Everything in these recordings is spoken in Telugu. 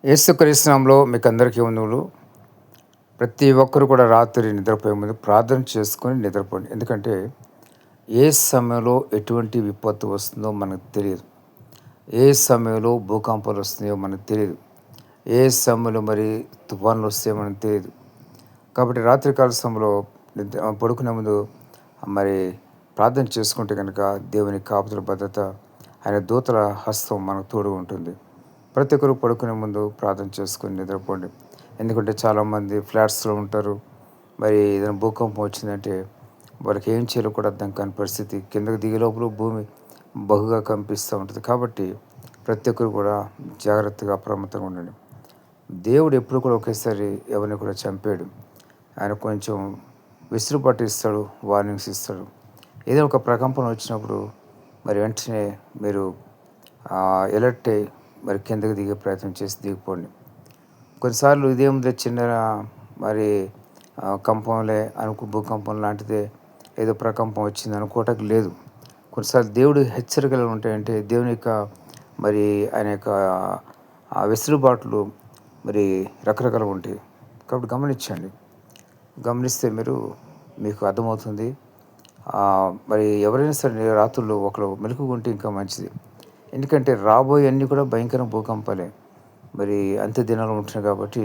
యేసుక్రీస్తు నామములో మీకందరికీ వందనాలు. ప్రతి ఒక్కరు కూడా రాత్రి నిద్రపోయే ముందు ప్రార్థన చేసుకొని నిద్రపోండి. ఎందుకంటే ఏ సమయంలో ఎటువంటి విపత్తు వస్తుందో మనకు తెలియదు. ఏ సమయంలో భూకంపాలు వస్తున్నాయో మనకు తెలియదు. ఏ సమయంలో మరి తుఫాన్లు వస్తాయో మనకు తెలియదు. కాబట్టి రాత్రికాల సమయంలో పడుకునే ముందు మరి ప్రార్థన చేసుకుంటే కనుక దేవుని కాపుదల భద్రత, ఆయన దూతల హస్తం మనకు తోడు ఉంటుంది. ప్రతి ఒక్కరు పడుకునే ముందు ప్రార్థన చేసుకొని నిద్రపోండి. ఎందుకంటే చాలామంది ఫ్లాట్స్లో ఉంటారు. మరి ఏదైనా భూకంపం వచ్చిందంటే వాళ్ళకి ఏం చేయాలో కూడా అర్థం కాని పరిస్థితి. కిందకి దిగే లోపల భూమి బహుగా కంపిస్తూ ఉంటుంది. కాబట్టి ప్రతి ఒక్కరు కూడా జాగ్రత్తగా అప్రమత్తంగా ఉండండి. దేవుడు ఎప్పుడు కూడా ఒకేసారి ఎవరిని కూడా చంపాడు. ఆయన కొంచెం విసులుబాటు ఇస్తాడు, వార్నింగ్స్ ఇస్తాడు. ఏదో ఒక ప్రకంపన వచ్చినప్పుడు మరి వెంటనే మీరు ఎలర్ట్ అయ్యి మరి కిందకి దిగే ప్రయత్నం చేసి దిగిపోండి. కొన్నిసార్లు ఇదేముంది చిన్న మరి కంపంలే భూకంపం లాంటిదే, ఏదో ప్రకంపం వచ్చింది అనుకోవటానికి లేదు. కొన్నిసార్లు దేవుడి హెచ్చరికలు ఉంటాయంటే దేవుని యొక్క మరి ఆయన యొక్క వెసులుబాట్లు మరి రకరకాలుగా ఉంటాయి. కాబట్టి గమనించండి. గమనిస్తే మీకు అర్థమవుతుంది. మరి ఎవరైనా సరే రాత్రుల్లో ఒకరు మెలకువగా ఉంటే ఇంకా మంచిది. ఎందుకంటే రాబోయే అన్నీ కూడా భయంకర భూకంపాలే. మరి అంత్య దినాలు ఉంటున్నాయి కాబట్టి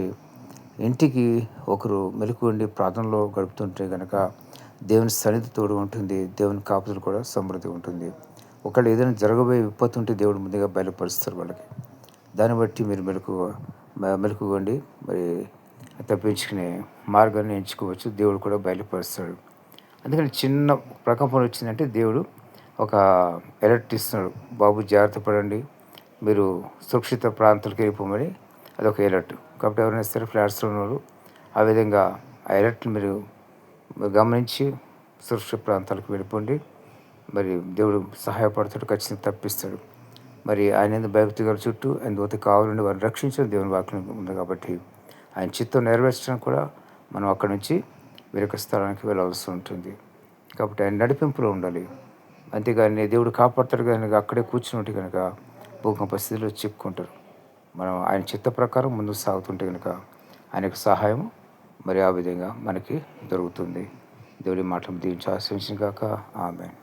ఇంటికి ఒకరు మెలకువ ఉండి ప్రార్థనలో గడుపుతుంటే కనుక దేవుని సన్నిధి తోడు ఉంటుంది. దేవుని కాపుదల కూడా సమృద్ధి ఉంటుంది. ఒకవేళ ఏదైనా జరగబోయే విపత్తు ఉంటే దేవుడు ముందుగా బయలుపరుస్తారు వాళ్ళకి. దాన్ని బట్టి మీరు మెలకువగా ఉండి మరి తప్పించుకునే మార్గాన్ని ఎంచుకోవచ్చు. దేవుడు కూడా బయలుపరుస్తాడు. అందుకని చిన్న ప్రకంపన వచ్చిందంటే దేవుడు ఒక అలర్ట్ ఇస్తున్నాడు. బాబు జాగ్రత్త పడండి, మీరు సురక్షిత ప్రాంతాలకు వెళ్ళిపోమని అదొక అలర్ట్. కాబట్టి ఎవరైనా సరే ఫ్లాట్స్లో ఉన్నారు ఆ విధంగా ఆ అలర్ట్ని మీరు గమనించి సురక్షిత ప్రాంతాలకు వెళ్ళిపోండి. మరి దేవుడు సహాయపడతాడు, ఖచ్చితంగా తప్పిస్తాడు. మరి ఆయన భయభక్తి గల చుట్టూ ఆయన దూత కావాలని వారిని రక్షించడం దేవుని వాక్యం ఉంది. కాబట్టి ఆయన చిత్తం నెరవేర్చడానికి కూడా మనం అక్కడి నుంచి వేరొక స్థలానికి వెళ్ళవలసి ఉంటుంది. కాబట్టి ఆయన నడిపింపులో ఉండాలి. అంతేగాని దేవుడు కాపాడతాడు కనుక అక్కడే కూర్చుని ఉంటే కనుక భూకంప స్థితిలో చిక్కుంటారు. మనం ఆయన చిత్త ప్రకారం ముందుకు సాగుతుంటే కనుక ఆయనకు సహాయం మరి ఆ విధంగా మనకి దొరుకుతుంది. దేవుడి మాటలు దీవించి ఆశీర్వదించును గాక. ఆమేన్.